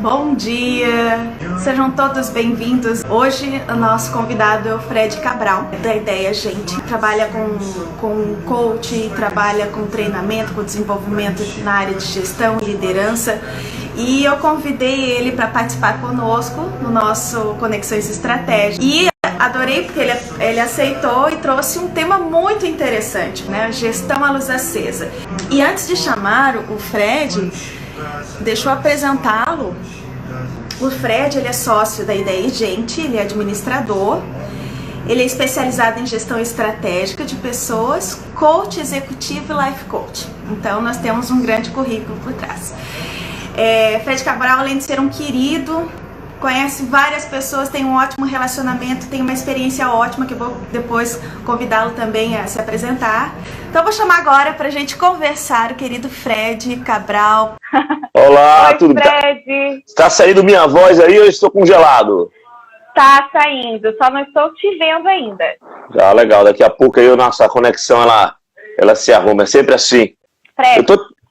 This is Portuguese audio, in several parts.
Bom dia, sejam todos bem-vindos. Hoje o nosso convidado é o Fred Cabral, da Ideia Gente. Trabalha com coach, trabalha com treinamento, com desenvolvimento na área de gestão e liderança. E eu convidei ele para participar conosco no nosso Conexões Estratégicas. E adorei porque ele aceitou e trouxe um tema muito interessante, né? Gestão à luz acesa. E antes de chamar o Fred, deixa eu apresentá-lo. O Fred, ele é sócio da Ideia Gente, ele é administrador, ele é especializado em gestão estratégica de pessoas, coach executivo e life coach. Então, nós temos um grande currículo por trás. Fred Cabral, além de ser um querido, conhece várias pessoas, tem um ótimo relacionamento, tem uma experiência ótima, que eu vou depois convidá-lo também a se apresentar. Então, eu vou chamar agora para a gente conversar o querido Fred Cabral. Olá, Oi, tudo bem? Fred. Tá saindo minha voz aí ou eu estou congelado? Tá saindo, só não estou te vendo ainda. Ah, legal, daqui a pouco aí a nossa conexão ela se arruma, é sempre assim. Fred,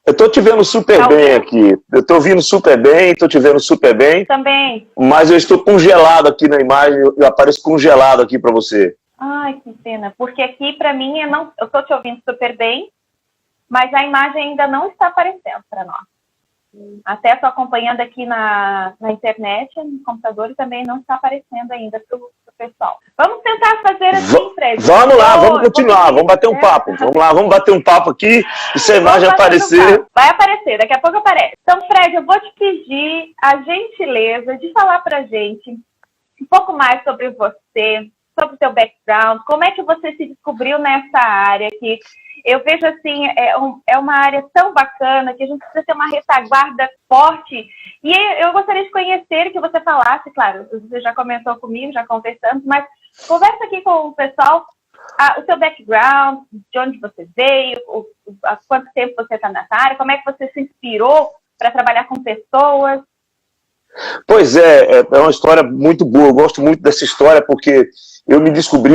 Eu tô te vendo super bem aqui, eu tô ouvindo super bem, tô te vendo super bem, também. mas eu estou congelado aqui na imagem, eu apareço congelado aqui para você. Ai, que pena, porque aqui pra mim eu tô te ouvindo super bem, mas a imagem ainda não está aparecendo para nós. Até estou acompanhando aqui na internet, no computador, e também não está aparecendo ainda para o pessoal. Vamos tentar fazer assim, Fred. Vamos lá, vamos continuar, vamos bater um papo. Vamos lá, vamos bater um papo aqui, e se a imagem aparecer... Vai aparecer, daqui a pouco aparece. Então, Fred, eu vou te pedir a gentileza de falar para a gente um pouco mais sobre você, sobre o seu background, como é que você se descobriu nessa área que eu vejo assim, é uma área tão bacana que a gente precisa ter uma retaguarda forte. E eu gostaria de conhecer, que você falasse, claro, você já comentou comigo, já conversamos, mas conversa aqui com o pessoal, o seu background, de onde você veio, há quanto tempo você está nessa área, como é que você se inspirou para trabalhar com pessoas. Pois é uma história muito boa, eu gosto muito dessa história porque eu me descobri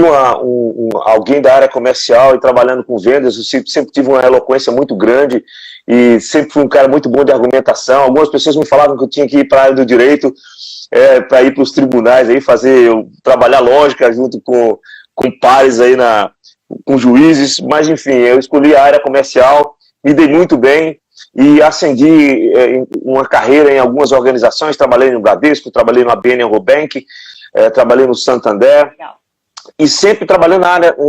alguém da área comercial e trabalhando com vendas, eu sempre tive uma eloquência muito grande e sempre fui um cara muito bom de argumentação. Algumas pessoas me falavam que eu tinha que ir para a área do direito, para ir para os tribunais, aí trabalhar lógica junto com pares aí com juízes, mas enfim, eu escolhi a área comercial, me dei muito bem e ascendi uma carreira em algumas organizações, trabalhei no Bradesco, trabalhei no ABN Bank, trabalhei no Santander. Legal. E sempre trabalhando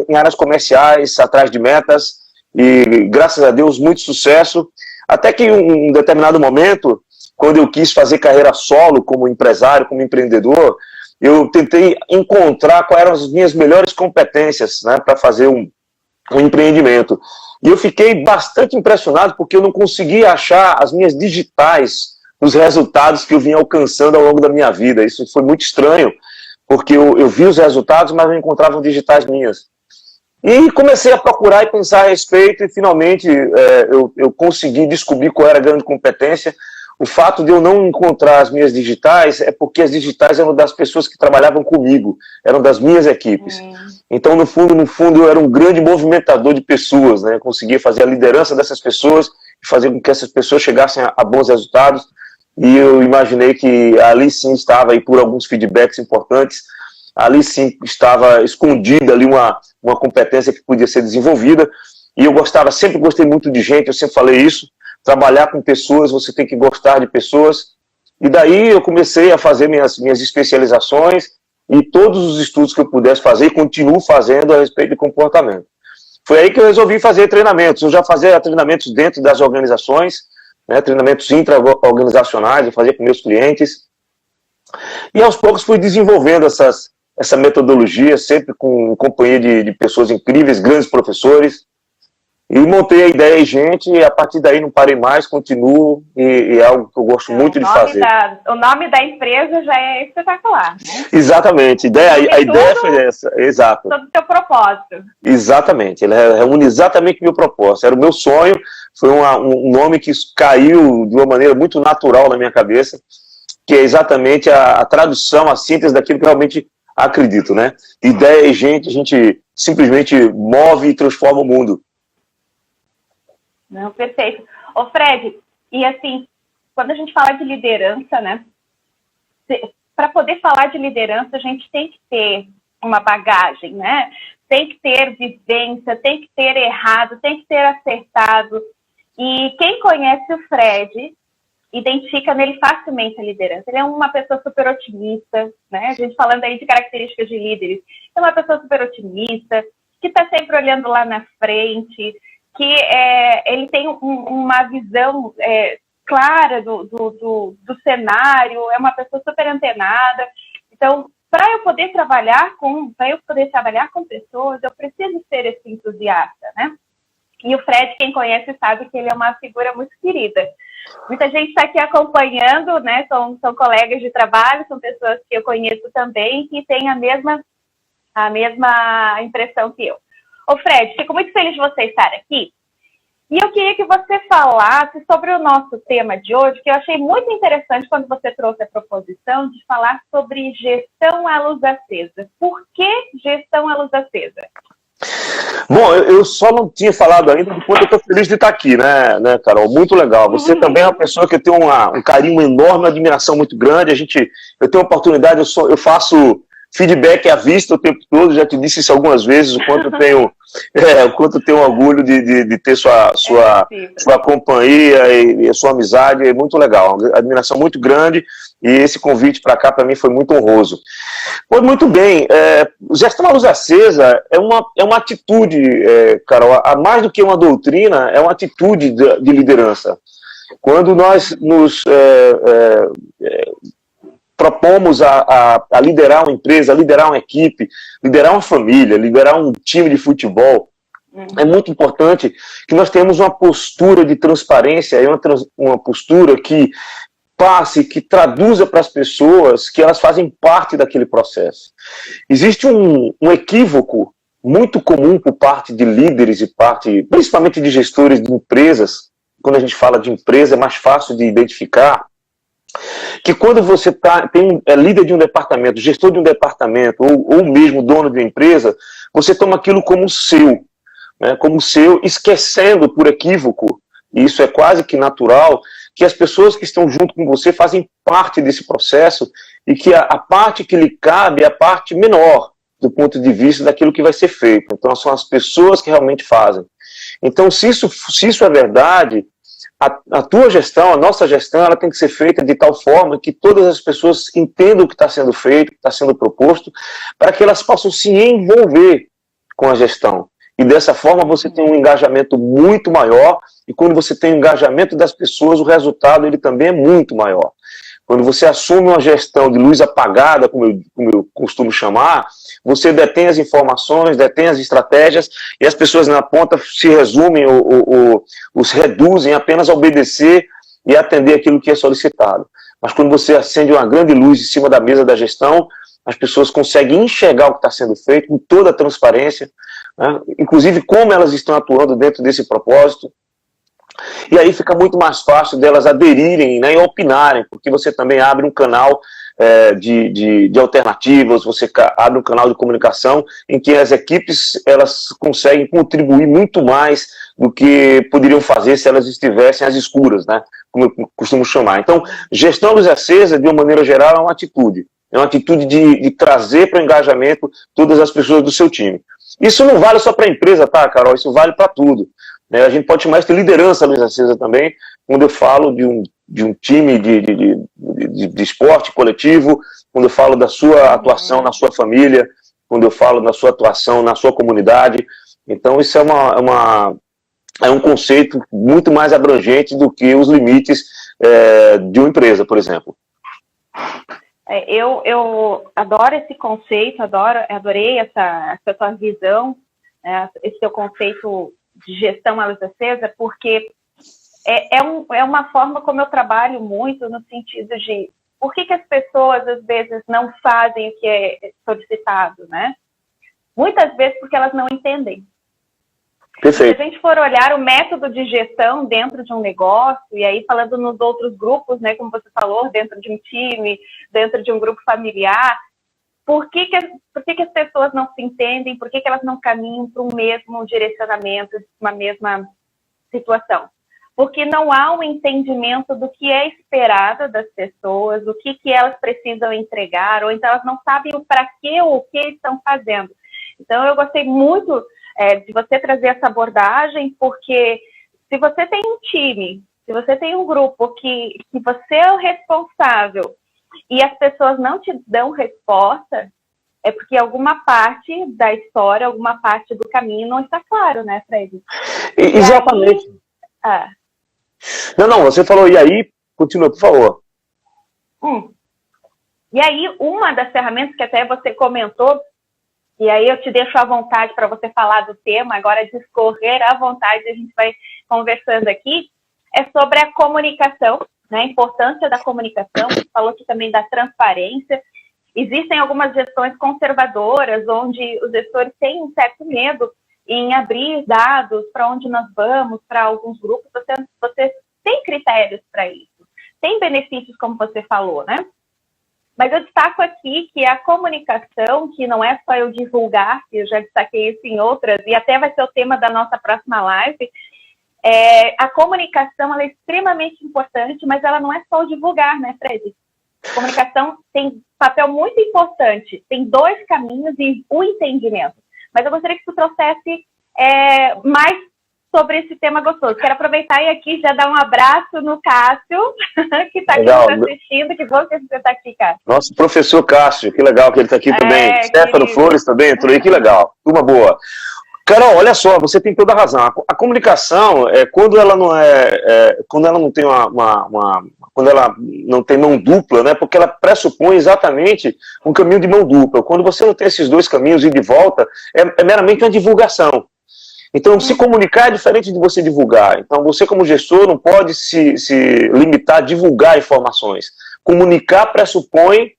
em áreas comerciais, atrás de metas, e graças a Deus, muito sucesso, até que em um determinado momento, quando eu quis fazer carreira solo, como empresário, como empreendedor, eu tentei encontrar quais eram as minhas melhores competências, né, para fazer um empreendimento. E eu fiquei bastante impressionado, porque eu não conseguia achar as minhas digitais nos resultados que eu vinha alcançando ao longo da minha vida. Isso foi muito estranho, porque eu vi os resultados, mas não encontrava digitais minhas. E comecei a procurar e pensar a respeito, e finalmente eu consegui descobrir qual era a grande competência. O fato de eu não encontrar as minhas digitais é porque as digitais eram das pessoas que trabalhavam comigo, eram das minhas equipes. Então, no fundo, eu era um grande movimentador de pessoas, né? Eu conseguia fazer a liderança dessas pessoas e fazer com que essas pessoas chegassem a bons resultados. E eu imaginei que ali sim estava, aí por alguns feedbacks importantes, ali sim estava escondida ali uma competência que podia ser desenvolvida. E eu sempre gostei muito de gente, eu sempre falei isso, trabalhar com pessoas, você tem que gostar de pessoas. E daí eu comecei a fazer minhas especializações e todos os estudos que eu pudesse fazer, e continuo fazendo a respeito de comportamento. Foi aí que eu resolvi fazer treinamentos. Eu já fazia treinamentos dentro das organizações, né, treinamentos intra-organizacionais, eu fazia com meus clientes, e aos poucos fui desenvolvendo essa metodologia, sempre com companhia de pessoas incríveis, grandes professores, e montei a Ideia Gente, e a partir daí não parei mais, continuo, e é algo que eu gosto muito de fazer. O nome da empresa já é espetacular, né? Exatamente, a ideia foi essa, exato. Sobre o seu propósito. Exatamente, ele reúne exatamente o meu propósito, era o meu sonho, foi um nome que caiu de uma maneira muito natural na minha cabeça, que é exatamente a tradução, a síntese daquilo que eu realmente acredito, né? Ideia e gente, a gente simplesmente move e transforma o mundo. Não, perfeito. Ô Fred, e assim, quando a gente fala de liderança, né, para poder falar de liderança, a gente tem que ter uma bagagem, né? Tem que ter vivência, tem que ter errado, tem que ter acertado. E quem conhece o Fred identifica nele facilmente a liderança. Ele é uma pessoa super otimista, né? A gente falando aí de características de líderes. É uma pessoa super otimista, que está sempre olhando lá na frente, que ele tem uma visão clara do cenário, é uma pessoa super antenada. Então, para eu poder trabalhar com pessoas, eu preciso ser esse entusiasta, né? E o Fred, quem conhece, sabe que ele é uma figura muito querida. Muita gente está aqui acompanhando, né? São colegas de trabalho, são pessoas que eu conheço também, que têm a mesma impressão que eu. Ô Fred, fico muito feliz de você estar aqui. E eu queria que você falasse sobre o nosso tema de hoje, que eu achei muito interessante quando você trouxe a proposição de falar sobre gestão à luz acesa. Por que gestão à luz acesa? Bom, eu só não tinha falado ainda do quanto eu estou feliz de estar aqui, né, Carol? Muito legal. Você também é uma pessoa que eu tenho um carinho enorme, uma admiração muito grande. Eu tenho oportunidade, eu faço feedback à vista o tempo todo, já te disse isso algumas vezes, o quanto eu tenho orgulho de ter sua companhia e a sua amizade, é muito legal, uma admiração muito grande, e esse convite para cá, para mim, foi muito honroso. Pois muito bem, gestão à luz acesa é uma atitude, Carol, mais do que uma doutrina, é uma atitude de liderança. Quando nós nos propomos a liderar uma empresa, a liderar uma equipe, liderar uma família, liderar um time de futebol, é muito importante que nós tenhamos uma postura de transparência, uma postura que passe, que traduza para as pessoas que elas fazem parte daquele processo. Existe um equívoco muito comum por parte de líderes e principalmente de gestores de empresas. Quando a gente fala de empresa, é mais fácil de identificar que quando você é líder de um departamento, gestor de um departamento, ou mesmo dono de uma empresa, você toma aquilo como seu, né, esquecendo por equívoco, e isso é quase que natural, que as pessoas que estão junto com você fazem parte desse processo e que a parte que lhe cabe é a parte menor do ponto de vista daquilo que vai ser feito. Então são as pessoas que realmente fazem. Então se isso é verdade, a tua gestão, a nossa gestão, ela tem que ser feita de tal forma que todas as pessoas entendam o que está sendo feito, o que está sendo proposto, para que elas possam se envolver com a gestão. E dessa forma você tem um engajamento muito maior, e quando você tem o engajamento das pessoas, o resultado ele também é muito maior. Quando você assume uma gestão de luz apagada, como eu costumo chamar, você detém as informações, detém as estratégias, e as pessoas na ponta se resumem ou se reduzem apenas a obedecer e atender aquilo que é solicitado. Mas quando você acende uma grande luz em cima da mesa da gestão, as pessoas conseguem enxergar o que está sendo feito com toda a transparência, né? Inclusive como elas estão atuando dentro desse propósito. E aí fica muito mais fácil delas aderirem, né, e opinarem, porque você também abre um canal de alternativas, você abre um canal de comunicação em que as equipes elas conseguem contribuir muito mais do que poderiam fazer se elas estivessem às escuras, né, como eu costumo chamar. Então, gestão à luz acesa, de uma maneira geral, é uma atitude de trazer para o engajamento todas as pessoas do seu time. Isso não vale só para a empresa, tá, Carol? Isso vale para tudo. A gente pode chamar isso de liderança à luz acesa também, quando eu falo de um time de esporte coletivo, quando eu falo da sua atuação na sua família, quando eu falo da sua atuação na sua comunidade. Então isso é um conceito muito mais abrangente do que os limites de uma empresa, por exemplo. Eu adoro esse conceito, adorei essa tua visão, esse teu conceito de gestão à luz acesa, porque é uma forma como eu trabalho muito no sentido de por que as pessoas às vezes não fazem o que é solicitado, né? Muitas vezes porque elas não entendem. Perfeito. Se a gente for olhar o método de gestão dentro de um negócio, e aí falando nos outros grupos, né, como você falou, dentro de um time, dentro de um grupo familiar, por que as pessoas não se entendem, por que elas não caminham para um mesmo direcionamento, uma mesma situação? porque não há um entendimento do que é esperado das pessoas, o que elas precisam entregar, ou então elas não sabem o para quê ou o que estão fazendo. Então, eu gostei muito de você trazer essa abordagem, porque se você tem um time, se você tem um grupo que você é o responsável e as pessoas não te dão resposta, é porque alguma parte da história, alguma parte do caminho não está claro, né, Fred? Exatamente. Aí, Não, você falou, e aí, continua, por favor. E aí, uma das ferramentas que até você comentou, e aí eu te deixo à vontade para você falar do tema, agora discorrer à vontade, a gente vai conversando aqui, é sobre a comunicação, né, a importância da comunicação. Você falou aqui também da transparência. Existem algumas gestões conservadoras, onde os gestores têm um certo medo em abrir dados para onde nós vamos, para alguns grupos. Você tem critérios para isso, tem benefícios, como você falou, né? Mas eu destaco aqui que a comunicação, que não é só eu divulgar, que eu já destaquei isso em outras, e até vai ser o tema da nossa próxima live, a comunicação ela é extremamente importante, mas ela não é só o divulgar, né, Fred? A comunicação tem papel muito importante, tem dois caminhos e o entendimento. Mas eu gostaria que tu trouxesse mais sobre esse tema gostoso. Quero aproveitar e aqui já dar um abraço no Cássio, que está aqui nos assistindo. Que bom que você está aqui, Cássio. Nosso professor Cássio, que legal que ele está aqui também. Stefano Flores também entrou aí, que legal. Turma boa. Carol, olha só, você tem toda a razão. A comunicação, quando ela não quando ela não tem quando ela não tem mão dupla, né? Porque ela pressupõe exatamente um caminho de mão dupla. Quando você não tem esses dois caminhos ida e de volta, é meramente uma divulgação. Então, se comunicar é diferente de você divulgar. Então, você como gestor não pode se limitar a divulgar informações. Comunicar pressupõe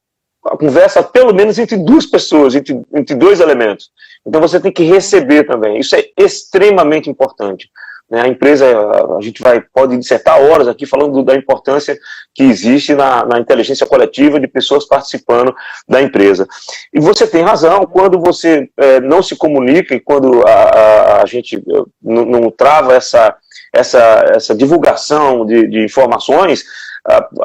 a conversa, pelo menos, entre duas pessoas, entre dois elementos. Então, você tem que receber também. Isso é extremamente importante. A empresa, a gente pode dissertar horas aqui falando da importância que existe na inteligência coletiva de pessoas participando da empresa. E você tem razão, quando você não se comunica e quando a gente não trava essa divulgação de informações,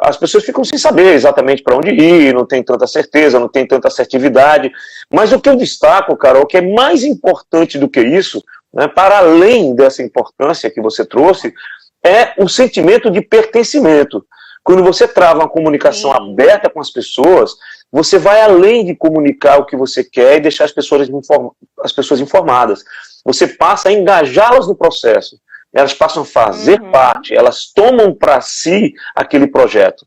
as pessoas ficam sem saber exatamente para onde ir, não tem tanta certeza, não tem tanta assertividade. Mas o que eu destaco, Carol, que é mais importante do que isso, né, para além dessa importância que você trouxe, é o sentimento de pertencimento. Quando você trava uma comunicação aberta com as pessoas, você vai além de comunicar o que você quer e deixar as pessoas informadas. Você passa a engajá-las no processo. Elas passam a fazer parte, elas tomam para si aquele projeto.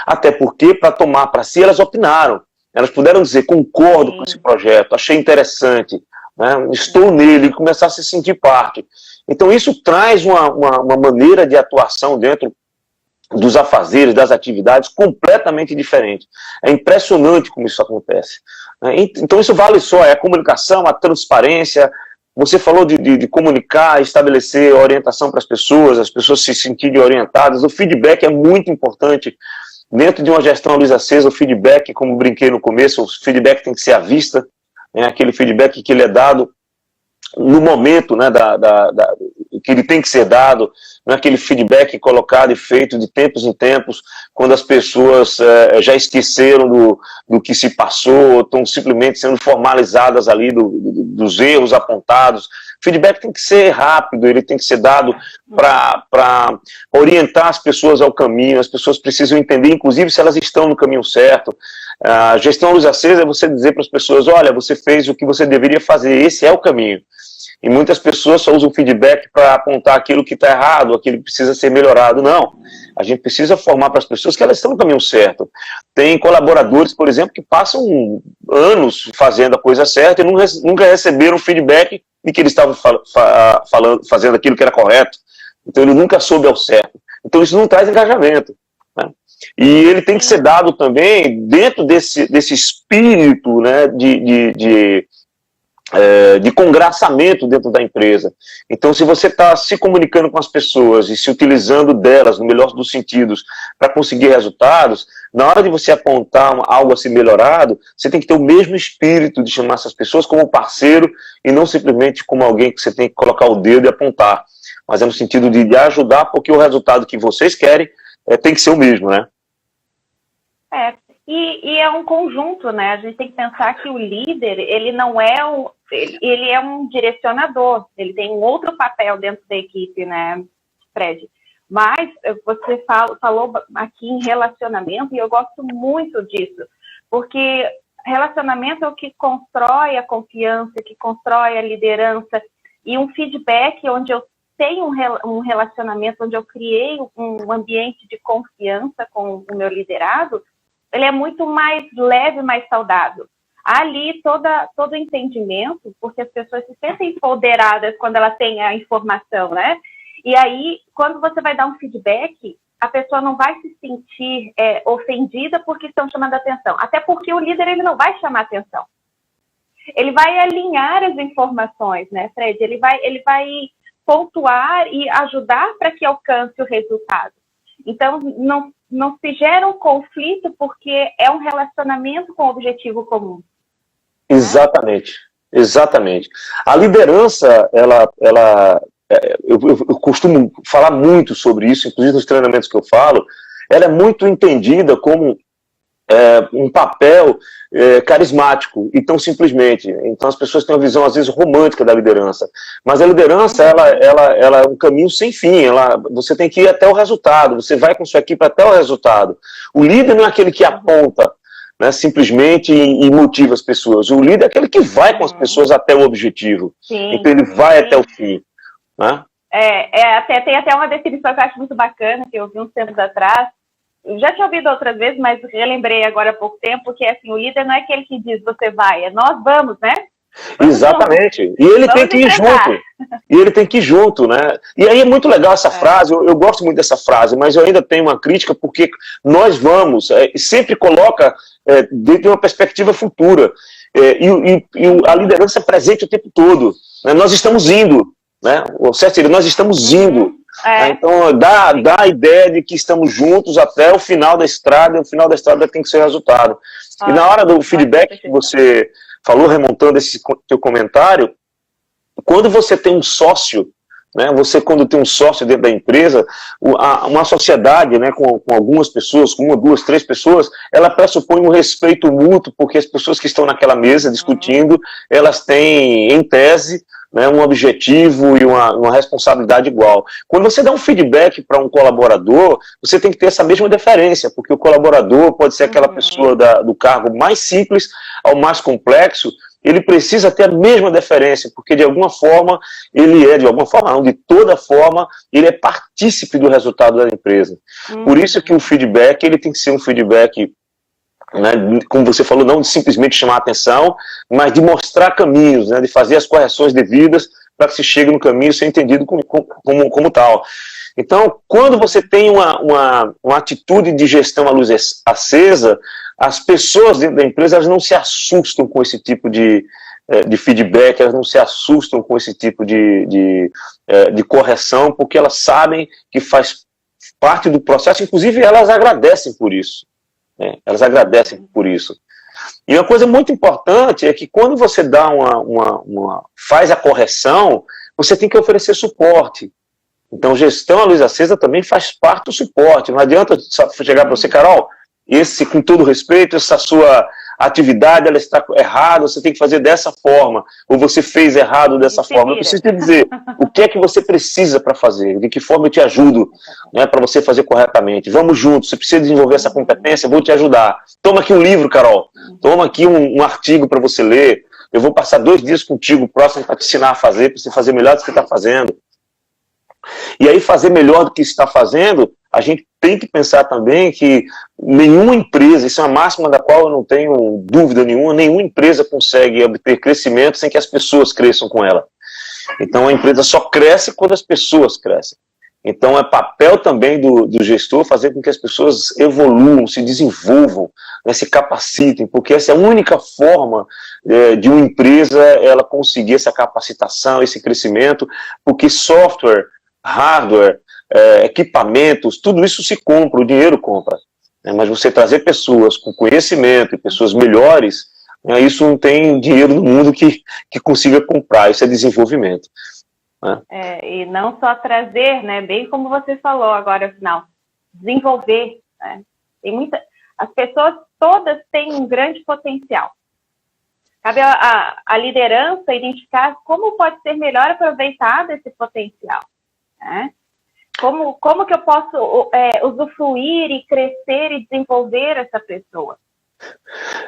Até porque, para tomar para si, elas opinaram. Elas puderam dizer, concordo com esse projeto, achei interessante, né, estou nele, e começar a se sentir parte. Então, isso traz uma maneira de atuação dentro dos afazeres, das atividades, completamente diferente. É impressionante como isso acontece. Então, isso vale só, a comunicação, a transparência. Você falou de comunicar, estabelecer orientação para as pessoas se sentirem orientadas. O feedback é muito importante. Dentro de uma gestão Luiz Acesa, o feedback, como brinquei no começo, o feedback tem que ser à vista, aquele feedback que ele é dado no momento, né, que ele tem que ser dado, não é aquele feedback colocado e feito de tempos em tempos, quando as pessoas já esqueceram do que se passou, estão simplesmente sendo formalizadas ali dos erros apontados. O feedback tem que ser rápido, ele tem que ser dado para orientar as pessoas ao caminho. As pessoas precisam entender, inclusive, se elas estão no caminho certo. A gestão Luz Acesa é você dizer para as pessoas, olha, você fez o que você deveria fazer, esse é o caminho. E muitas pessoas só usam feedback para apontar aquilo que está errado, aquilo que precisa ser melhorado. Não, a gente precisa formar para as pessoas que elas estão no caminho certo. Tem colaboradores, por exemplo, que passam anos fazendo a coisa certa e nunca receberam feedback de que eles estavam fazendo aquilo que era correto. Então ele nunca soube ao certo. Então isso não traz engajamento, né? E ele tem que ser dado também dentro desse espírito, né, de congraçamento dentro da empresa. Então, se você está se comunicando com as pessoas e se utilizando delas, no melhor dos sentidos, para conseguir resultados, na hora de você apontar algo a ser melhorado, você tem que ter o mesmo espírito de chamar essas pessoas como parceiro e não simplesmente como alguém que você tem que colocar o dedo e apontar. mas é no sentido de ajudar, porque o resultado que vocês querem tem que ser o mesmo, né? E é um conjunto, né? A gente tem que pensar que o líder, ele não é ele é um direcionador, ele tem um outro papel dentro da equipe, né, Fred? Mas você falou aqui em relacionamento, e eu gosto muito disso, porque relacionamento é o que constrói a confiança, que constrói a liderança, e um feedback onde eu tenho um relacionamento, onde eu criei um ambiente de confiança com o meu liderado, ele é muito mais leve, mais saudável. Há ali todo o entendimento, porque as pessoas se sentem empoderadas quando elas têm a informação, né? E aí, quando você vai dar um feedback, a pessoa não vai se sentir ofendida porque estão chamando atenção. Até porque o líder, ele não vai chamar atenção. Ele vai alinhar as informações, né, Fred? Ele vai pontuar e ajudar para que alcance o resultado. Então, não se gera um conflito porque é um relacionamento com objetivo comum. Exatamente, exatamente. A liderança, eu costumo falar muito sobre isso, inclusive nos treinamentos que eu falo, ela é muito entendida como um papel carismático, e tão simplesmente. Então as pessoas têm uma visão, às vezes, romântica da liderança. Mas a liderança, ela é um caminho sem fim. Você tem que ir até o resultado, você vai com sua equipe até o resultado. O líder não é aquele que aponta, né, simplesmente e motiva as pessoas. O líder é aquele que vai com as pessoas até o objetivo. Sim, então ele vai até o fim. Né? Tem até uma definição que eu acho muito bacana, que eu vi uns tempos atrás. Eu já tinha ouvido outras vezes, mas eu lembrei agora há pouco tempo que assim, o líder não é aquele que diz você vai, é nós vamos, né? Exatamente. E ele tem que ir junto. E ele tem que ir junto, né? E aí é muito legal essa frase, eu gosto muito dessa frase, mas eu ainda tenho uma crítica porque nós vamos, sempre coloca dentro de uma perspectiva futura. A liderança é presente o tempo todo. Né? Nós estamos indo, né? O certo seria, nós estamos indo. Então dá a ideia de que estamos juntos até o final da estrada, e o final da estrada tem que ser o resultado. E na hora do feedback que você falou, remontando esse teu comentário, quando você tem um sócio, né, quando tem um sócio dentro da empresa, uma sociedade, né, com algumas pessoas, com 1, 2, 3 pessoas, ela pressupõe um respeito mútuo, porque as pessoas que estão naquela mesa discutindo, elas têm, em tese, né, um objetivo e uma responsabilidade igual. Quando você dá um feedback para um colaborador, você tem que ter essa mesma deferência, porque o colaborador pode ser aquela pessoa do cargo mais simples ao mais complexo, ele precisa ter a mesma deferência, porque de alguma forma, de toda forma, ele é partícipe do resultado da empresa. Por isso que o feedback, ele tem que ser um feedback, né, como você falou, não de simplesmente chamar a atenção, mas de mostrar caminhos, né, de fazer as correções devidas para que se chegue no caminho ser entendido como tal. Então, quando você tem uma atitude de gestão à luz acesa, as pessoas dentro da empresa, elas não se assustam com esse tipo de feedback, elas não se assustam com esse tipo de correção, porque elas sabem que faz parte do processo, inclusive elas agradecem por isso. Elas agradecem por isso. E uma coisa muito importante é que quando você dá faz a correção, você tem que oferecer suporte. Então, gestão à luz acesa também faz parte do suporte. Não adianta chegar para você, Carol, com todo respeito, essa sua atividade ela está errada, você tem que fazer dessa forma, ou você fez errado dessa forma. Eu preciso te dizer o que é que você precisa para fazer, de que forma eu te ajudo, né, para você fazer corretamente. Vamos juntos, você precisa desenvolver essa competência, eu vou te ajudar. Toma aqui um livro, Carol, toma aqui um artigo para você ler, eu vou passar 2 dias contigo próximo para te ensinar a fazer, para você fazer melhor do que você está fazendo. E aí fazer melhor do que está fazendo, a gente tem que pensar também que nenhuma empresa, isso é uma máxima da qual eu não tenho dúvida nenhuma, nenhuma empresa consegue obter crescimento sem que as pessoas cresçam com ela. Então a empresa só cresce quando as pessoas crescem. Então é papel também do gestor fazer com que as pessoas evoluam, se desenvolvam, né, se capacitem, porque essa é a única forma de uma empresa ela conseguir essa capacitação, esse crescimento, porque software, hardware, equipamentos, tudo isso se compra, o dinheiro compra. Mas você trazer pessoas com conhecimento e pessoas melhores, isso não tem dinheiro no mundo que consiga comprar, isso é desenvolvimento. né? E não só trazer, né, bem como você falou agora no final, desenvolver, né? As pessoas todas têm um grande potencial. Cabe a liderança identificar como pode ser melhor aproveitado esse potencial, né? Como que eu posso usufruir e crescer e desenvolver essa pessoa?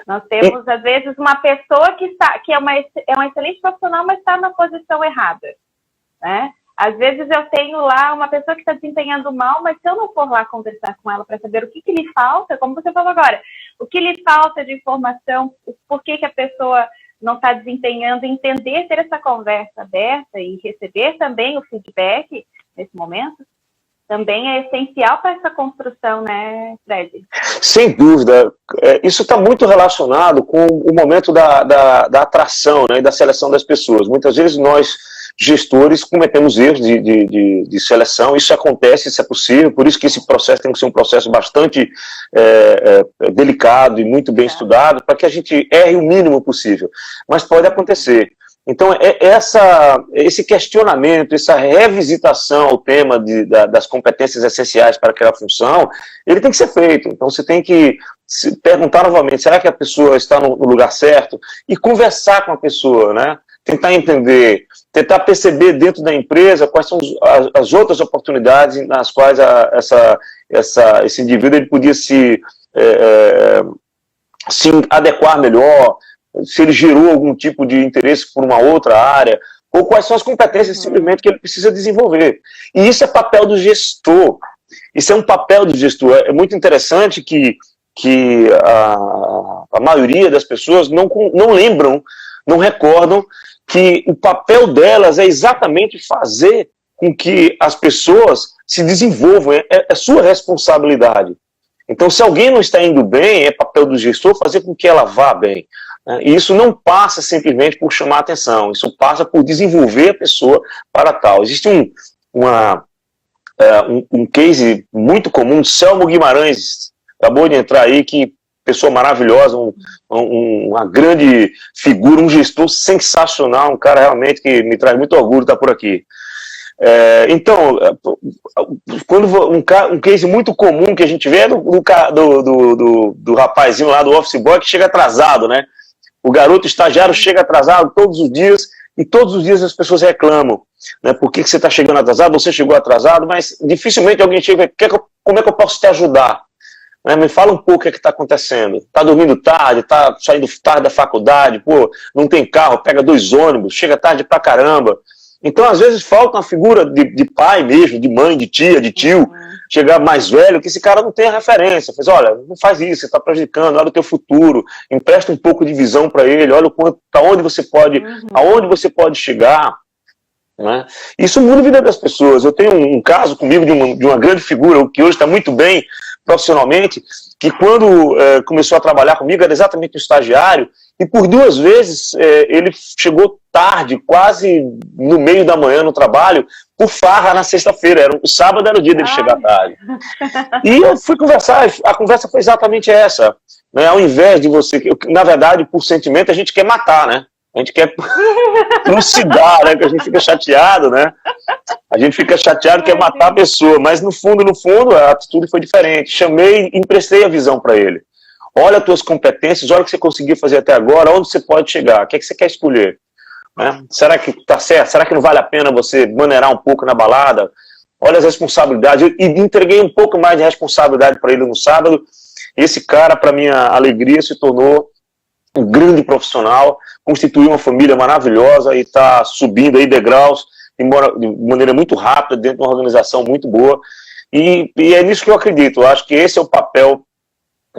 Nós temos, às vezes, uma pessoa que é uma excelente profissional, mas está na posição errada, né? Às vezes eu tenho lá uma pessoa que está desempenhando mal, mas se eu não for lá conversar com ela para saber o que lhe falta, como você falou agora, o que lhe falta de informação, por que a pessoa não está desempenhando, entender, ter essa conversa aberta e receber também o feedback nesse momento, também é essencial para essa construção, né, Fred? Sem dúvida. Isso está muito relacionado com o momento da atração, né, e da seleção das pessoas. Muitas vezes nós, gestores, cometemos erros de seleção. Isso acontece, isso é possível, por isso que esse processo tem que ser um processo bastante delicado e muito bem estudado, para que a gente erre o mínimo possível. Mas pode acontecer. Então, esse questionamento, essa revisitação ao tema das competências essenciais para aquela função, ele tem que ser feito. Então, você tem que se perguntar novamente, será que a pessoa está no lugar certo? E conversar com a pessoa, né? Tentar entender, tentar perceber dentro da empresa quais são as outras oportunidades nas quais esse indivíduo ele podia se adequar melhor, se ele gerou algum tipo de interesse por uma outra área, ou quais são as competências simplesmente que ele precisa desenvolver. E isso é papel do gestor. Isso é um papel do gestor. É muito interessante que a maioria das pessoas não lembram, não recordam que o papel delas é exatamente fazer com que as pessoas se desenvolvam. É sua responsabilidade. Então, se alguém não está indo bem, é papel do gestor fazer com que ela vá bem. E isso não passa simplesmente por chamar atenção, isso passa por desenvolver a pessoa para tal. Existe um case muito comum, Selmo Guimarães, acabou de entrar aí, que pessoa maravilhosa, uma grande figura, um gestor sensacional, um cara realmente que me traz muito orgulho estar por aqui. Então, quando um case muito comum que a gente vê é do rapazinho lá do office boy que chega atrasado, né? O garoto estagiário chega atrasado todos os dias, e todos os dias as pessoas reclamam, né? Por que você está chegando atrasado? Você chegou atrasado, mas dificilmente alguém chega e como é que eu posso te ajudar? Né? Me fala um pouco o que está acontecendo. Está dormindo tarde, está saindo tarde da faculdade, pô, não tem carro, pega 2 ônibus, chega tarde pra caramba. Então, às vezes, falta uma figura de pai mesmo, de mãe, de tia, de tio, chegar mais velho, que esse cara não tem a referência. Faz, olha, não faz isso, você está prejudicando, olha o teu futuro, empresta um pouco de visão para ele, olha aonde você pode chegar. Né? Isso muda a vida das pessoas. Eu tenho um caso comigo de uma grande figura, que hoje está muito bem profissionalmente, que quando começou a trabalhar comigo era exatamente um estagiário, e por 2 vezes ele chegou tarde, quase no meio da manhã no trabalho, por farra na sexta-feira. O sábado era o dia dele chegar tarde. E eu fui conversar, a conversa foi exatamente essa. Né? Ao invés de você, na verdade, por sentimento, a gente quer matar, né? A gente quer trucidar, né? Que a gente fica chateado, né? A gente fica chateado, quer matar a pessoa, mas no fundo, a atitude foi diferente. Chamei e emprestei a visão para ele. Olha as tuas competências, olha o que você conseguiu fazer até agora, onde você pode chegar, o que é que você quer escolher? Né? Será que tá certo? Será que não vale a pena você maneirar um pouco na balada? Olha as responsabilidades. E entreguei um pouco mais de responsabilidade para ele no sábado. Esse cara, para minha alegria, se tornou um grande profissional, constituiu uma família maravilhosa e está subindo aí degraus de maneira muito rápida, dentro de uma organização muito boa. E é nisso que eu acredito. Eu acho que esse é o papel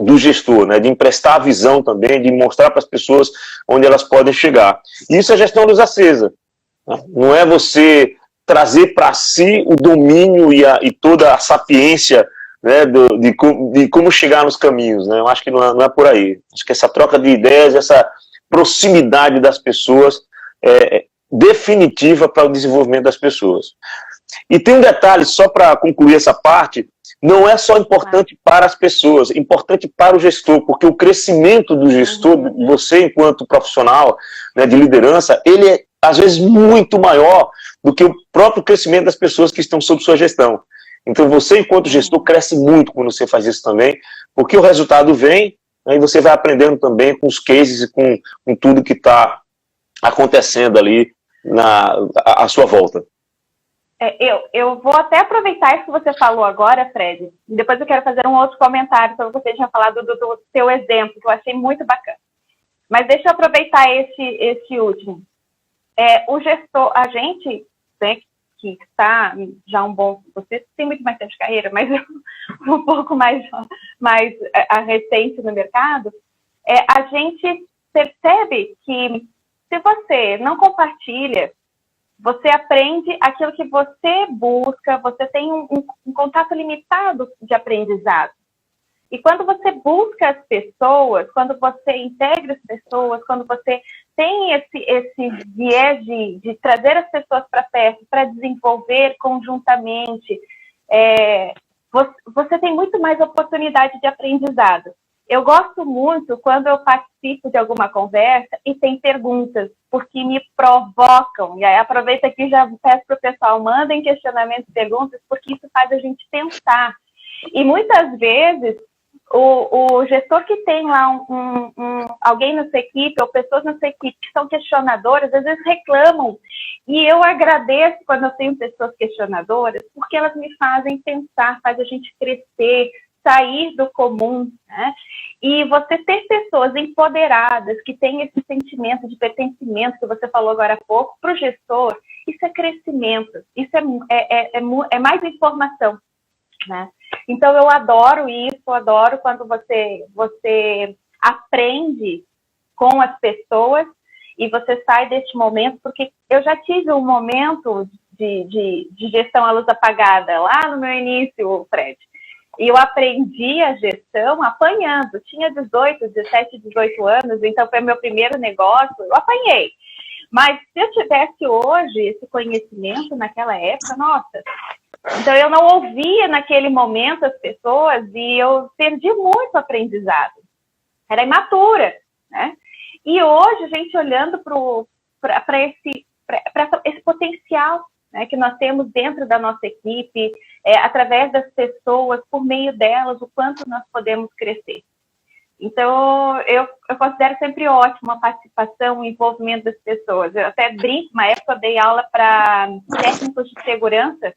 do gestor, né, de emprestar a visão também, de mostrar para as pessoas onde elas podem chegar. E isso é gestão luz acesa. Né? Não é você trazer para si o domínio e toda a sapiência, né, de como chegar nos caminhos. Né? Eu acho que não é por aí. Acho que essa troca de ideias, essa proximidade das pessoas é definitiva para o desenvolvimento das pessoas. E tem um detalhe, só para concluir essa parte, não é só importante para as pessoas, é importante para o gestor, porque o crescimento do gestor, você enquanto profissional, né, de liderança, ele é às vezes muito maior do que o próprio crescimento das pessoas que estão sob sua gestão. Então você, enquanto gestor, cresce muito quando você faz isso também, porque o resultado vem, aí você vai aprendendo também com os cases e com tudo que está acontecendo ali à sua volta. Eu vou até aproveitar isso que você falou agora, Fred, e depois eu quero fazer um outro comentário sobre o que você tinha falado do seu exemplo, que eu achei muito bacana. Mas deixa eu aproveitar esse último. O gestor, a gente, né, que está já você tem muito mais tempo de carreira, mas um pouco mais recente no mercado, a gente percebe que se você não compartilha, você aprende aquilo que você busca, você tem um contato limitado de aprendizado. E quando você busca as pessoas, quando você integra as pessoas, quando você tem esse viés de trazer as pessoas para perto, para desenvolver conjuntamente, você tem muito mais oportunidade de aprendizado. Eu gosto muito quando eu participo de alguma conversa e tem perguntas, porque me provocam. E aí aproveito aqui e já peço para o pessoal, mandem questionamentos e perguntas, porque isso faz a gente pensar. E muitas vezes, o gestor que tem lá alguém na sua equipe, ou pessoas na sua equipe que são questionadoras, às vezes reclamam. E eu agradeço quando eu tenho pessoas questionadoras, porque elas me fazem pensar, faz a gente crescer, sair do comum, né? E você ter pessoas empoderadas que têm esse sentimento de pertencimento que você falou agora há pouco, para o gestor, isso é crescimento, isso é mais informação, né? Então eu adoro isso, eu adoro quando você aprende com as pessoas e você sai deste momento, porque eu já tive um momento de gestão à luz apagada lá no meu início, Fred. E eu aprendi a gestão apanhando. Tinha 17, 18 anos, então foi meu primeiro negócio, eu apanhei. Mas se eu tivesse hoje esse conhecimento naquela época, nossa... Então eu não ouvia naquele momento as pessoas e eu perdi muito aprendizado. Era imatura, né? E hoje a gente olhando para esse potencial, né, que nós temos dentro da nossa equipe, através das pessoas, por meio delas, o quanto nós podemos crescer. Então, eu considero sempre ótimo a participação, o envolvimento das pessoas. Eu até brinco, uma época eu dei aula para técnicos de segurança,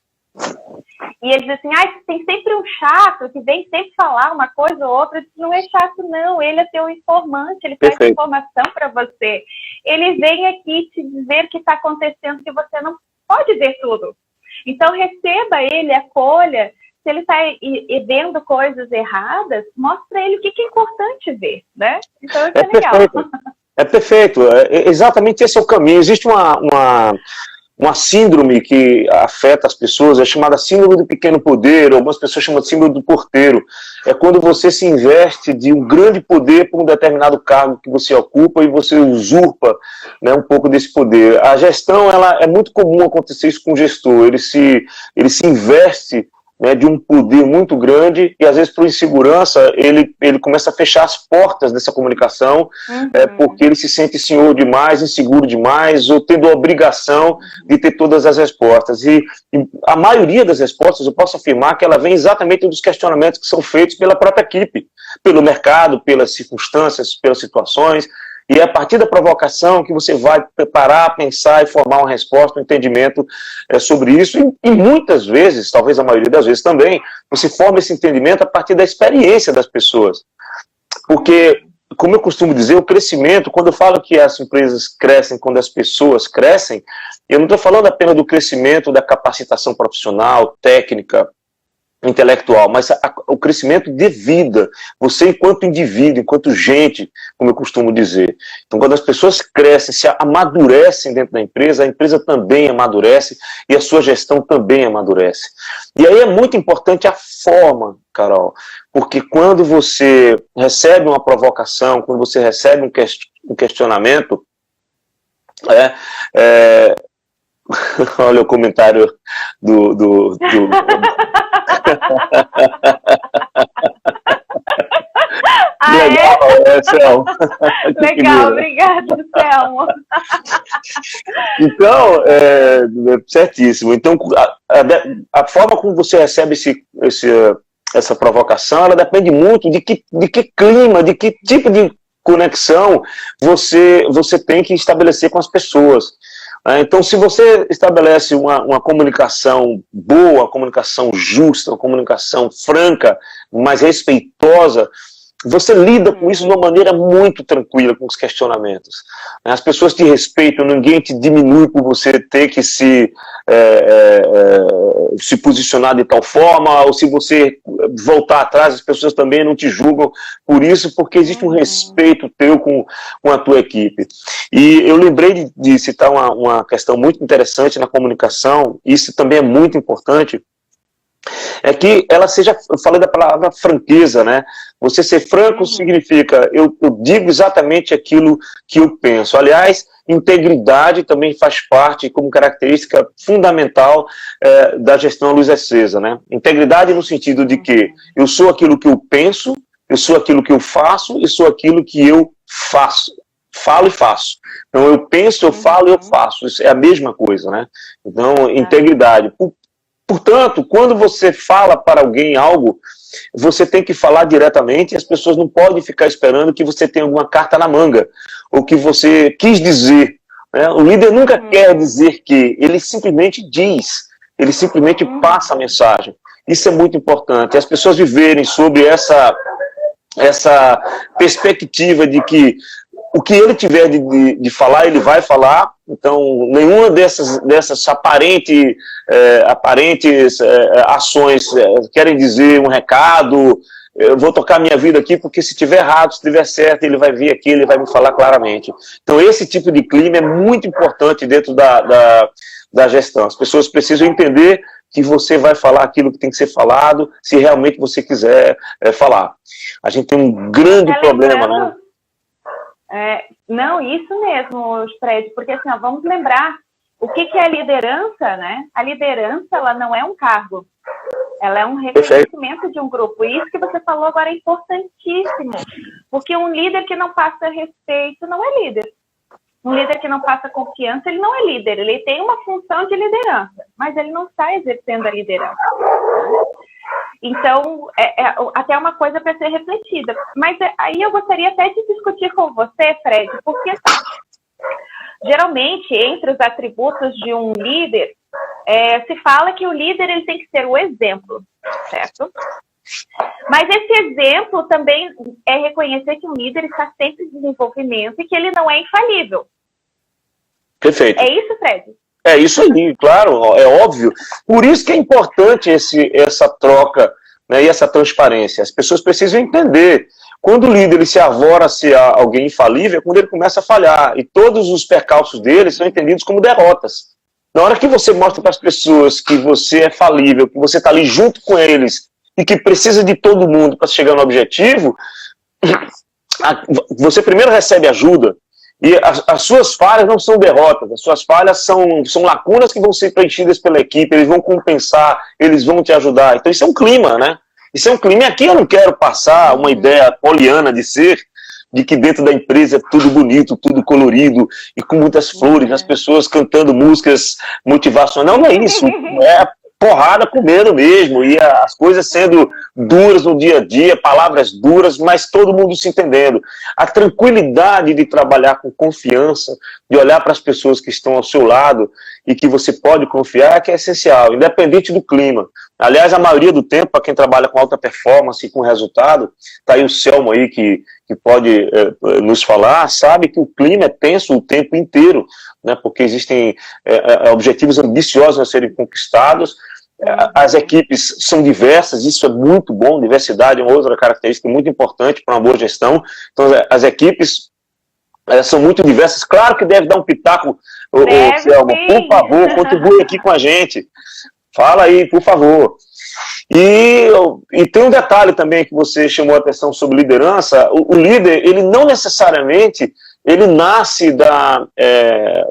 e eles dizem assim, tem sempre um chato que vem sempre falar uma coisa ou outra. Eu disse, não é chato não, ele é teu informante, ele traz informação para você. Ele vem aqui te dizer o que está acontecendo, que você não pode ver tudo. Então, receba ele, acolha. Se ele está vendo coisas erradas, mostra para ele o que é importante ver, né? Então, isso é legal. Perfeito. É perfeito. Exatamente esse é o caminho. Existe uma síndrome que afeta as pessoas, é chamada síndrome do pequeno poder, algumas pessoas chamam de síndrome do porteiro. É quando você se investe de um grande poder por um determinado cargo que você ocupa e você usurpa, né, um pouco desse poder. A gestão, é muito comum acontecer isso com o gestor, ele se investe, né, de um poder muito grande e às vezes por insegurança ele começa a fechar as portas dessa comunicação, porque ele se sente senhor demais, inseguro demais, ou tendo a obrigação de ter todas as respostas. E a maioria das respostas, eu posso afirmar que ela vem exatamente dos questionamentos que são feitos pela própria equipe, pelo mercado, pelas circunstâncias, pelas situações. E é a partir da provocação que você vai preparar, pensar e formar uma resposta, um entendimento sobre isso. E muitas vezes, talvez a maioria das vezes também, você forma esse entendimento a partir da experiência das pessoas. Porque, como eu costumo dizer, o crescimento, quando eu falo que as empresas crescem, quando as pessoas crescem, eu não estou falando apenas do crescimento da capacitação profissional, técnica, intelectual, mas o crescimento de vida, você enquanto indivíduo, enquanto gente, como eu costumo dizer. Então, quando as pessoas crescem, se amadurecem dentro da empresa, a empresa também amadurece e a sua gestão também amadurece. E aí é muito importante a forma, Carol, porque quando você recebe uma provocação, quando você recebe um questionamento, olha o comentário do... Ai, legal, Selma. Legal, obrigada, Selma. Então, certíssimo. Então, a forma como você recebe essa provocação, ela depende muito de que clima, de que tipo de conexão você tem que estabelecer com as pessoas. Então, se você estabelece uma comunicação boa, uma comunicação justa, uma comunicação franca, mais respeitosa, você lida com isso de uma maneira muito tranquila, com os questionamentos. As pessoas te respeitam, ninguém te diminui por você ter que se posicionar de tal forma, ou se você voltar atrás, as pessoas também não te julgam por isso, porque existe um respeito teu com a tua equipe. E eu lembrei de citar uma questão muito interessante na comunicação, isso também é muito importante, é que ela seja, eu falei da palavra franqueza, né? Você ser franco significa, eu digo exatamente aquilo que eu penso. Aliás, integridade também faz parte como característica fundamental da gestão Luz Acesa, né? Integridade no sentido de que eu sou aquilo que eu penso, eu sou aquilo que eu faço e sou aquilo que eu faço. Falo e faço. Então eu penso, eu falo e eu faço. Isso é a mesma coisa, né? Então, integridade. Portanto, quando você fala para alguém algo, você tem que falar diretamente e as pessoas não podem ficar esperando que você tenha alguma carta na manga, ou que você quis dizer. Né? O líder nunca quer dizer que, ele simplesmente diz, ele simplesmente passa a mensagem. Isso é muito importante. As pessoas viverem sobre essa perspectiva de que o que ele tiver de falar, ele vai falar. Então, nenhuma dessas aparentes ações querem dizer um recado, eu vou tocar minha vida aqui, porque se tiver errado, se tiver certo, ele vai vir aqui, ele vai me falar claramente. Então, esse tipo de clima é muito importante dentro da gestão. As pessoas precisam entender que você vai falar aquilo que tem que ser falado, se realmente você quiser falar. A gente tem um grande problema, né? Não, isso mesmo, Fred, porque assim, vamos lembrar o que é a liderança, né? A liderança, ela não é um cargo, ela é um reconhecimento de um grupo. E isso que você falou agora é importantíssimo, porque um líder que não passa respeito não é líder. Um líder que não passa confiança, ele não é líder, ele tem uma função de liderança, mas ele não está exercendo a liderança. Então, até uma coisa para ser refletida. Mas aí eu gostaria até de discutir com você, Fred, porque geralmente, entre os atributos de um líder, se fala que o líder ele tem que ser o exemplo, certo? Mas esse exemplo também é reconhecer que um líder está sempre em desenvolvimento e que ele não é infalível. Perfeito. É isso, Fred? É isso aí, claro, é óbvio. Por isso que é importante essa troca, né, e essa transparência. As pessoas precisam entender. Quando o líder ele se arvora a ser alguém infalível, é quando ele começa a falhar. E todos os percalços dele são entendidos como derrotas. Na hora que você mostra para as pessoas que você é falível, que você está ali junto com eles e que precisa de todo mundo para chegar no objetivo, você primeiro recebe ajuda. E as suas falhas não são derrotas, as suas falhas são lacunas que vão ser preenchidas pela equipe, eles vão compensar, eles vão te ajudar. Então isso é um clima, né? Isso é um clima. E aqui eu não quero passar uma ideia poliana de ser, de que dentro da empresa é tudo bonito, tudo colorido, e com muitas flores, as pessoas cantando músicas motivacionais. Não é isso, é porrada comendo mesmo, e as coisas sendo duras no dia a dia, palavras duras, mas todo mundo se entendendo. A tranquilidade de trabalhar com confiança, de olhar para as pessoas que estão ao seu lado e que você pode confiar, é que é essencial, independente do clima. Aliás, a maioria do tempo, para quem trabalha com alta performance e com resultado, está aí o Selmo aí que pode nos falar, sabe que o clima é tenso o tempo inteiro, né, porque existem objetivos ambiciosos a serem conquistados. As equipes são diversas, isso é muito bom, diversidade é uma outra característica muito importante para uma boa gestão. Então, as equipes são muito diversas. Claro que deve dar um pitaco, Selma, por favor, contribui aqui com a gente. Fala aí, por favor. E tem um detalhe também que você chamou a atenção sobre liderança. O líder, ele não necessariamente ele nasce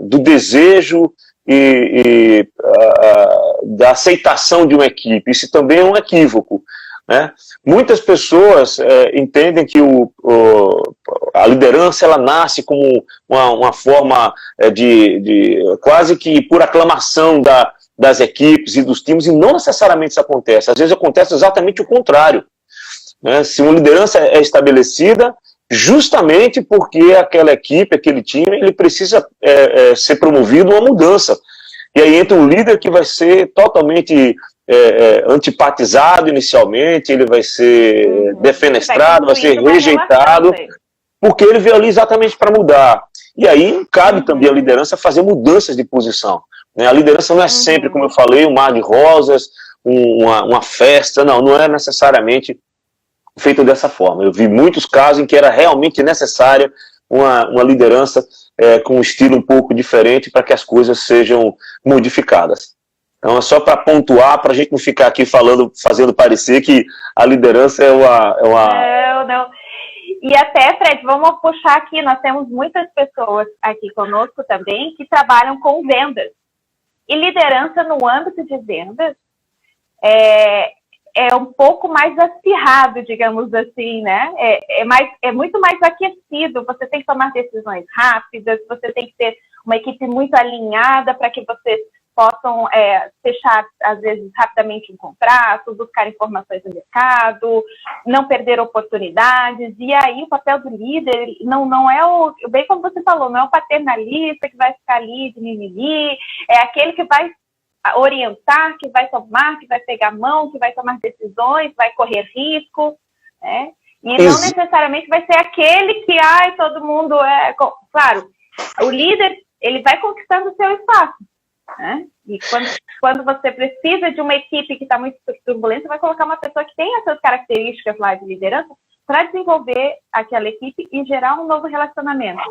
do desejo e da aceitação de uma equipe. Isso também é um equívoco. né? Muitas pessoas entendem que a liderança ela nasce como uma forma de quase que por aclamação das equipes e dos times, e não necessariamente isso acontece. Às vezes acontece exatamente o contrário, né? Se uma liderança é estabelecida, justamente porque aquela equipe, aquele time, ele precisa ser promovido uma mudança. E aí entra um líder que vai ser totalmente antipatizado inicialmente, ele vai ser defenestrado, vai ser rejeitado, porque ele veio ali exatamente para mudar. E aí cabe também à liderança fazer mudanças de posição, né? A liderança não é sempre, como eu falei, um mar de rosas, uma festa, não é necessariamente feito dessa forma. Eu vi muitos casos em que era realmente necessária uma liderança com um estilo um pouco diferente para que as coisas sejam modificadas. Então é só para pontuar, para a gente não ficar aqui fazendo parecer que a liderança é uma... Não. E até, Fred, vamos puxar aqui, nós temos muitas pessoas aqui conosco também que trabalham com vendas. E liderança no âmbito de vendas é um pouco mais acirrado, digamos assim, né? É muito mais aquecido, você tem que tomar decisões rápidas, você tem que ter uma equipe muito alinhada para que vocês possam fechar, às vezes, rapidamente um contrato, buscar informações no mercado, não perder oportunidades. E aí o papel do líder não é bem como você falou, não é o paternalista que vai ficar ali de mimimi, é aquele que vai orientar, que vai tomar, que vai pegar a mão, que vai tomar decisões, vai correr risco, né? E não necessariamente vai ser aquele que, todo mundo Claro, o líder, ele vai conquistando o seu espaço, né? E quando você precisa de uma equipe que está muito turbulenta, você vai colocar uma pessoa que tem essas características lá de liderança para desenvolver aquela equipe e gerar um novo relacionamento.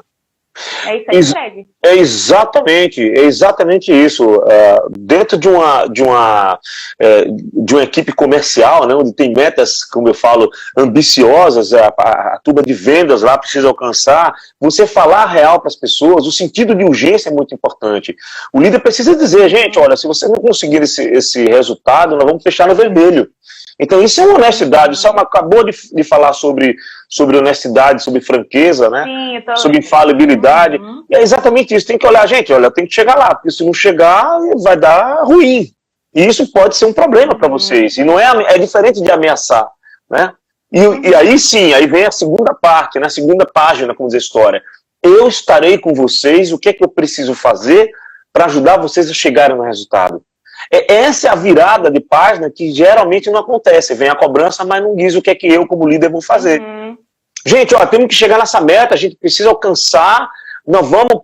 É isso aí, Fred? É exatamente isso. Dentro de uma equipe comercial, né, onde tem metas, como eu falo, ambiciosas, a turma de vendas lá precisa alcançar, você falar real para as pessoas, o sentido de urgência é muito importante. O líder precisa dizer, gente, olha, se você não conseguir esse resultado, nós vamos fechar no vermelho. Então isso é uma honestidade, o Selma acabou de falar sobre honestidade, sobre franqueza, né? Sim, sobre infalibilidade, e é exatamente isso, tem que olhar, gente, olha, tem que chegar lá, porque se não chegar, vai dar ruim, e isso pode ser um problema para vocês, e não é diferente de ameaçar, né? E aí sim, aí vem a segunda parte, na segunda página, como diz a história, eu estarei com vocês, o que é que eu preciso fazer para ajudar vocês a chegarem no resultado. Essa é a virada de página que geralmente não acontece. Vem a cobrança, mas não diz o que é que eu, como líder, vou fazer. Gente, temos que chegar nessa meta, a gente precisa alcançar, nós vamos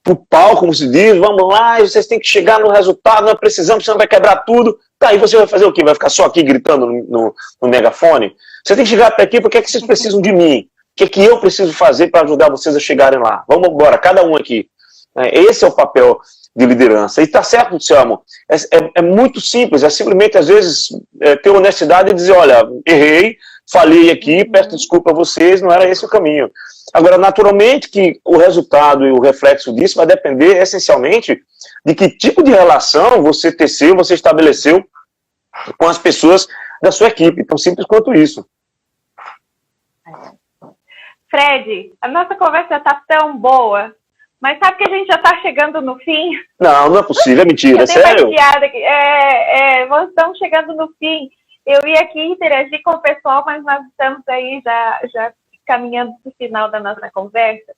pro pau, como se diz, vamos lá, vocês têm que chegar no resultado, nós precisamos, senão vai quebrar tudo. Tá, aí você vai fazer o quê? Vai ficar só aqui gritando no megafone? Você tem que chegar até aqui, porque é que vocês precisam de mim? O que é que eu preciso fazer para ajudar vocês a chegarem lá? Vamos embora, cada um aqui. Esse é o papel de liderança. E está certo, Selma, é muito simples, é simplesmente, às vezes, ter honestidade e dizer, olha, errei, falhei aqui, peço desculpa a vocês, não era esse o caminho. Agora, naturalmente que o resultado e o reflexo disso vai depender, essencialmente, de que tipo de relação você teceu, você estabeleceu com as pessoas da sua equipe. Tão simples quanto isso. Fred, a nossa conversa está tão boa, mas sabe que a gente já está chegando no fim? Não é possível, é mentira, é sério? Aqui. Nós estamos chegando no fim. Eu ia aqui interagir com o pessoal, mas nós estamos aí já caminhando para o final da nossa conversa.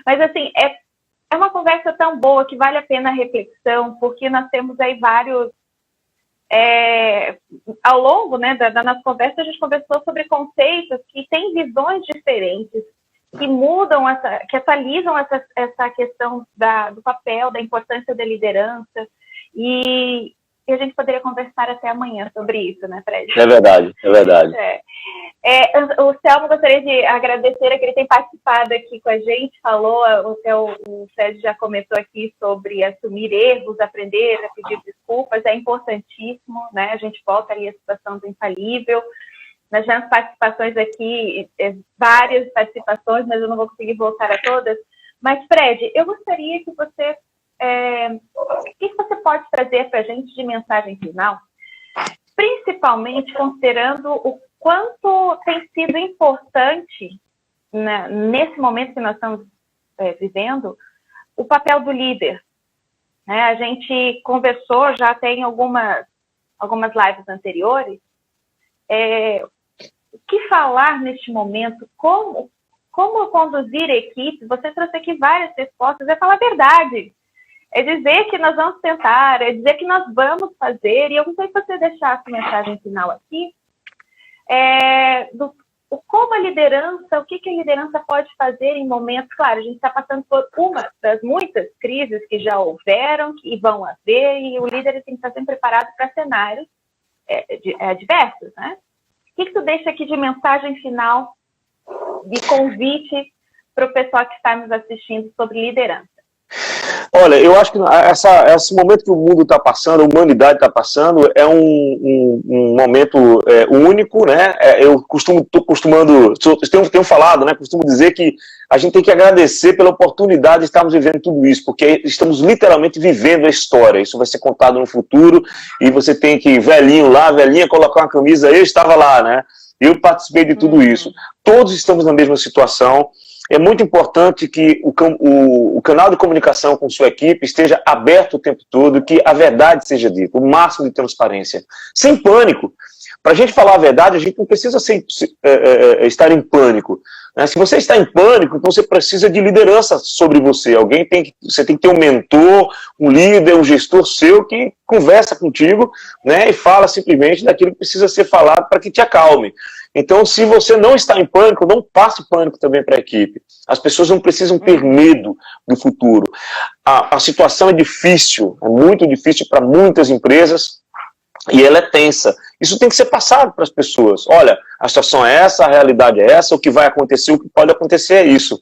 Mas, assim, é uma conversa tão boa que vale a pena a reflexão, porque nós temos aí vários... ao longo, né, da nossa conversa, a gente conversou sobre conceitos que têm visões diferentes, que mudam, que atualizam essa questão do papel, da importância da liderança, e a gente poderia conversar até amanhã sobre isso, né, Fred? É verdade. O Selma, gostaria de agradecer que ele tem participado aqui com a gente, falou, o Fred já comentou aqui sobre assumir erros, aprender a pedir desculpas, é importantíssimo, né, a gente volta ali à situação do infalível. Nós já temos participações aqui, várias participações, mas eu não vou conseguir voltar a todas. Mas, Fred, eu gostaria que você... o que você pode trazer para a gente de mensagem final? principalmente considerando o quanto tem sido importante, né, nesse momento que nós estamos vivendo, o papel do líder. Né? A gente conversou, já tem algumas lives anteriores, o que falar neste momento, como conduzir a equipe. Você trouxe aqui várias respostas, é falar a verdade. É dizer que nós vamos tentar, é dizer que nós vamos fazer, e eu gostaria que você deixasse a mensagem final aqui, como a liderança, o que a liderança pode fazer em momentos, claro, a gente está passando por uma das muitas crises que já houveram e vão haver, e o líder tem que estar sempre preparado para cenários diversos, né? O que tu deixa aqui de mensagem final, de convite para o pessoal que está nos assistindo sobre liderança? Olha, eu acho que esse momento que o mundo está passando, a humanidade está passando, é um momento único, né? Eu tenho falado, né? Costumo dizer que a gente tem que agradecer pela oportunidade de estarmos vivendo tudo isso, porque estamos literalmente vivendo a história. Isso vai ser contado no futuro, e você tem que, velhinha, colocar uma camisa, eu estava lá, né? Eu participei de tudo isso. Todos estamos na mesma situação. É muito importante que o canal de comunicação com sua equipe esteja aberto o tempo todo, que a verdade seja dita, o máximo de transparência, sem pânico. Para a gente falar a verdade, a gente não precisa estar em pânico. Né? Se você está em pânico, então você precisa de liderança sobre você. Você tem que ter um mentor, um líder, um gestor seu que conversa contigo, né, e fala simplesmente daquilo que precisa ser falado para que te acalme. Então, se você não está em pânico, não passe pânico também para a equipe. As pessoas não precisam ter medo do futuro. A situação é difícil, é muito difícil para muitas empresas, e ela é tensa. Isso tem que ser passado para as pessoas. Olha, a situação é essa, a realidade é essa, o que vai acontecer, o que pode acontecer é isso.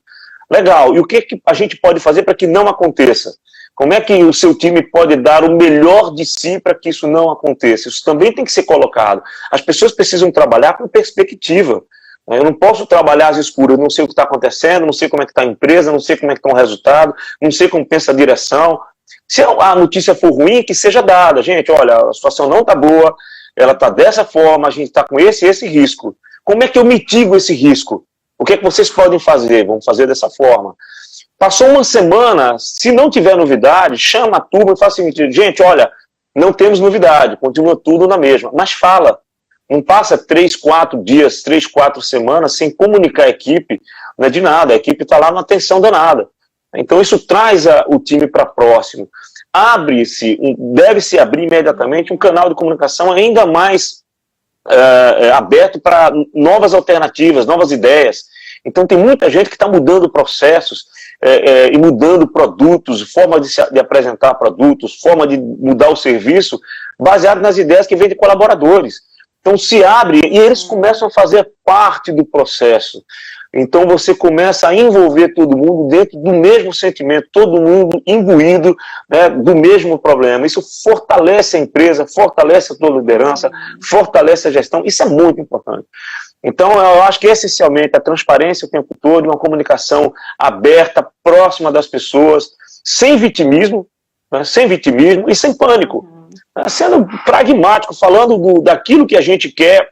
Legal, e o que a gente pode fazer para que não aconteça? Como é que o seu time pode dar o melhor de si para que isso não aconteça? Isso também tem que ser colocado. As pessoas precisam trabalhar com perspectiva. Eu não posso trabalhar às escuras, não sei o que está acontecendo, não sei como é que está a empresa, não sei como é que está o resultado, não sei como pensa a direção. Se a notícia for ruim, que seja dada. Gente, olha, a situação não está boa, ela está dessa forma, a gente está com esse risco. Como é que eu mitigo esse risco? O que é que vocês podem fazer? Vamos fazer dessa forma. Passou uma semana, se não tiver novidade, chama a turma e fala o seguinte: gente, olha, não temos novidade, continua tudo na mesma, mas fala. Não passa 3, 4 dias, 3, 4 semanas sem comunicar a equipe, não é de nada, a equipe está lá numa tensão danada. Então isso traz o time para próximo. Deve-se abrir imediatamente um canal de comunicação ainda mais aberto para novas alternativas, novas ideias. Então tem muita gente que está mudando processos e mudando produtos, forma de apresentar produtos, forma de mudar o serviço, baseado nas ideias que vêm de colaboradores. Então se abre e eles começam a fazer parte do processo. Então você começa a envolver todo mundo dentro do mesmo sentimento, todo mundo imbuído, né, do mesmo problema. Isso fortalece a empresa, fortalece a tua liderança, fortalece a gestão. Isso é muito importante. Então eu acho que essencialmente a transparência o tempo todo, uma comunicação aberta, próxima das pessoas, sem vitimismo, né, e sem pânico. Sendo pragmático, falando daquilo que a gente quer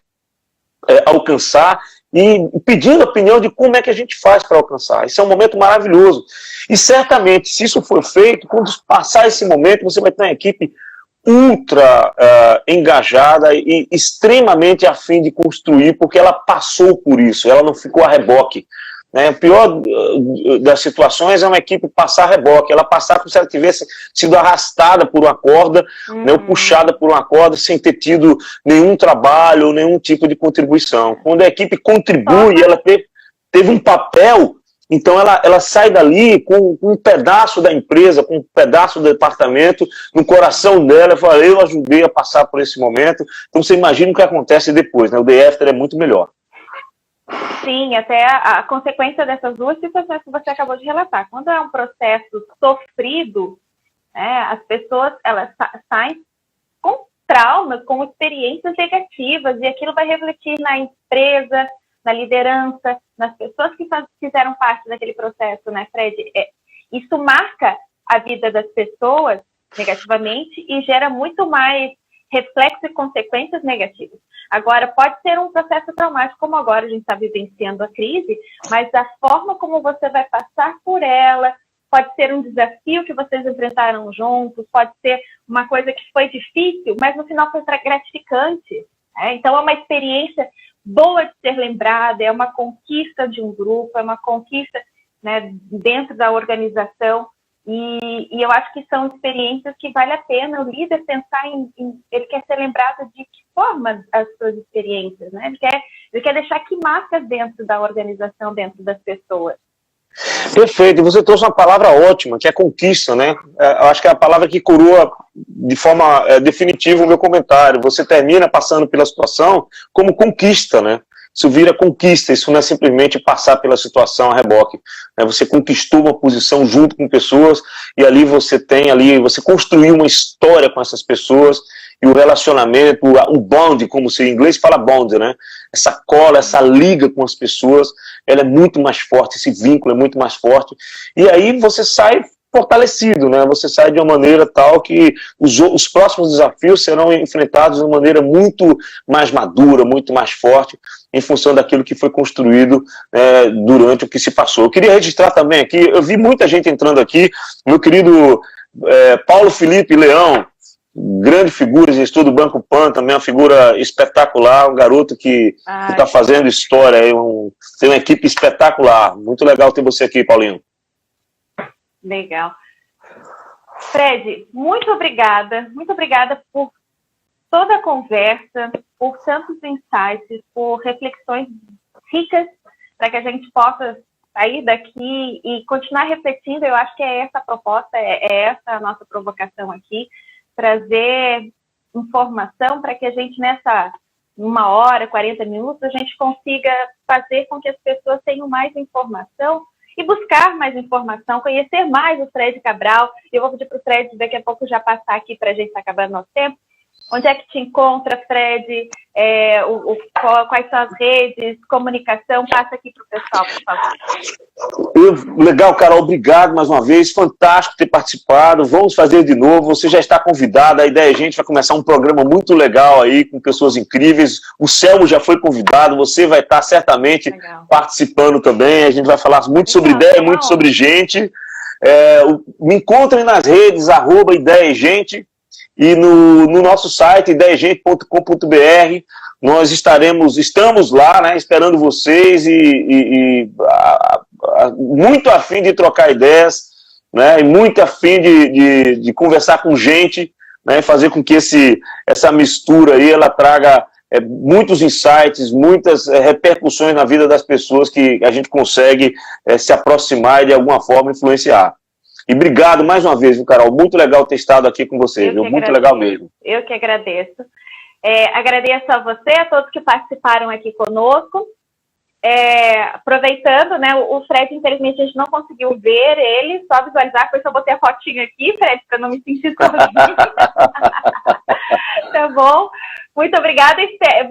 alcançar e pedindo a opinião de como é que a gente faz para alcançar. Isso é um momento maravilhoso. E certamente, se isso for feito, quando passar esse momento, você vai ter uma equipe ultra engajada e extremamente a fim de construir, porque ela passou por isso, ela não ficou a reboque. Né? O pior das situações é uma equipe passar a reboque, ela passar como se ela tivesse sido arrastada por uma corda, né, ou puxada por uma corda sem ter tido nenhum trabalho, nenhum tipo de contribuição. Quando a equipe contribui, ela teve um papel, então ela sai dali com um pedaço da empresa, com um pedaço do departamento no coração dela, e fala: eu ajudei a passar por esse momento. Então você imagina o que acontece depois, né? O day after é muito melhor. Sim, até a consequência dessas duas situações que você acabou de relatar. Quando é um processo sofrido, né, as pessoas elas saem com traumas, com experiências negativas, e aquilo vai refletir na empresa, na liderança, nas pessoas que fizeram parte daquele processo, né, Fred? Isso marca a vida das pessoas negativamente e gera muito mais reflexo e consequências negativas. Agora, pode ser um processo traumático, como agora a gente está vivenciando a crise, mas a forma como você vai passar por ela, pode ser um desafio que vocês enfrentaram juntos, pode ser uma coisa que foi difícil, mas no final foi gratificante. Então, é uma experiência boa de ser lembrada, é uma conquista de um grupo, é uma conquista, né, dentro da organização, e eu acho que são experiências que vale a pena o líder pensar ele quer ser lembrado de que forma as suas experiências, né? Ele quer deixar que marcas dentro da organização, dentro das pessoas. Perfeito, e você trouxe uma palavra ótima, que é conquista, né? Eu acho que é a palavra que coroa de forma definitiva o meu comentário. Você termina passando pela situação como conquista, né? Isso vira conquista, isso não é simplesmente passar pela situação a reboque. Né? Você conquistou uma posição junto com pessoas e ali você construiu uma história com essas pessoas e o relacionamento, o bond, como se em inglês fala bond, né? Essa cola, essa liga com as pessoas, ela é muito mais forte, esse vínculo é muito mais forte. E aí você sai fortalecido, né? Você sai de uma maneira tal que os próximos desafios serão enfrentados de uma maneira muito mais madura, muito mais forte, em função daquilo que foi construído durante o que se passou. Eu queria registrar também aqui, eu vi muita gente entrando aqui, meu querido Paulo Felipe Leão, grande figura, gestor do Banco Pan, também uma figura espetacular, um garoto que está fazendo história, tem uma equipe espetacular. Muito legal ter você aqui, Paulinho. Legal. Fred, muito obrigada por toda a conversa, por tantos insights, por reflexões ricas, para que a gente possa sair daqui e continuar refletindo. Eu acho que é essa a proposta, é essa a nossa provocação aqui, trazer informação para que a gente, nessa 1 hora, 40 minutos, a gente consiga fazer com que as pessoas tenham mais informação e buscar mais informação, conhecer mais o Fred Cabral. Eu vou pedir para o Fred daqui a pouco já passar aqui para a gente, está acabando nosso tempo. Onde é que te encontra, Fred? Quais são as redes, comunicação? Passa aqui para o pessoal, por favor. Legal, Carol, obrigado mais uma vez, fantástico ter participado, vamos fazer de novo, você já está convidada, a ideia é a gente vai começar um programa muito legal aí, com pessoas incríveis, o Selmo já foi convidado, você vai estar certamente participando também, a gente vai falar muito sobre ideia, muito sobre gente, me encontrem nas redes, @ideiagente, e no nosso site, ideiagente.com.br, nós estamos lá, né, esperando vocês muito a fim de trocar ideias, né, e muito a fim de conversar com gente, né, fazer com que essa mistura aí, ela traga muitos insights, muitas repercussões na vida das pessoas que a gente consegue se aproximar e de alguma forma influenciar. E obrigado mais uma vez, viu, Carol? Muito legal ter estado aqui com você, viu? Muito legal mesmo. Eu que agradeço. Agradeço a você, a todos que participaram aqui conosco. Aproveitando, né, o Fred, infelizmente, a gente não conseguiu ver ele, só visualizar, por isso eu botei a fotinha aqui, Fred, para não me sentir sozinha. Tá bom? Muito obrigada.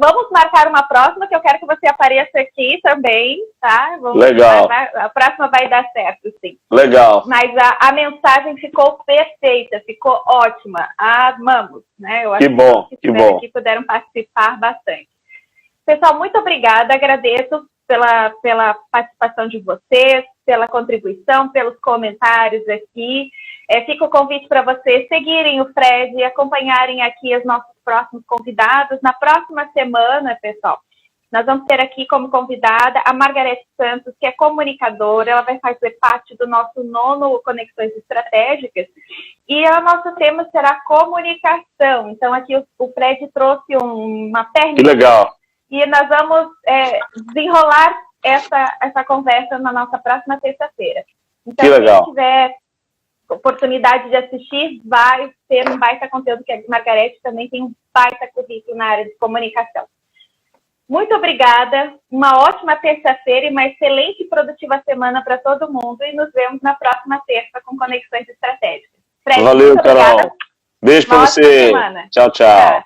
Vamos marcar uma próxima, que eu quero que você apareça aqui também, tá? Legal. A próxima vai dar certo, sim. Legal. Mas a mensagem ficou perfeita, ficou ótima. Amamos, né? Eu acho que estiveram aqui puderam participar bastante. Pessoal, muito obrigada. Agradeço pela participação de vocês, pela contribuição, pelos comentários aqui. Fica o convite para vocês seguirem o Fred e acompanharem aqui os nossos próximos convidados. Na próxima semana, pessoal, nós vamos ter aqui como convidada a Margarete Santos, que é comunicadora. Ela vai fazer parte do nosso 9º Conexões Estratégicas. E o nosso tema será comunicação. Então, aqui o Fred trouxe uma perninha. Que legal. E nós vamos desenrolar essa conversa na nossa próxima terça-feira. Então, quem tiver oportunidade de assistir, vai ter um baita conteúdo, que a Margarete também tem um baita currículo na área de comunicação. Muito obrigada, uma ótima terça-feira e uma excelente e produtiva semana para todo mundo, e nos vemos na próxima terça com Conexões Estratégicas. Fred, valeu, Carol. Beijo para você. Semana. Tchau, tchau.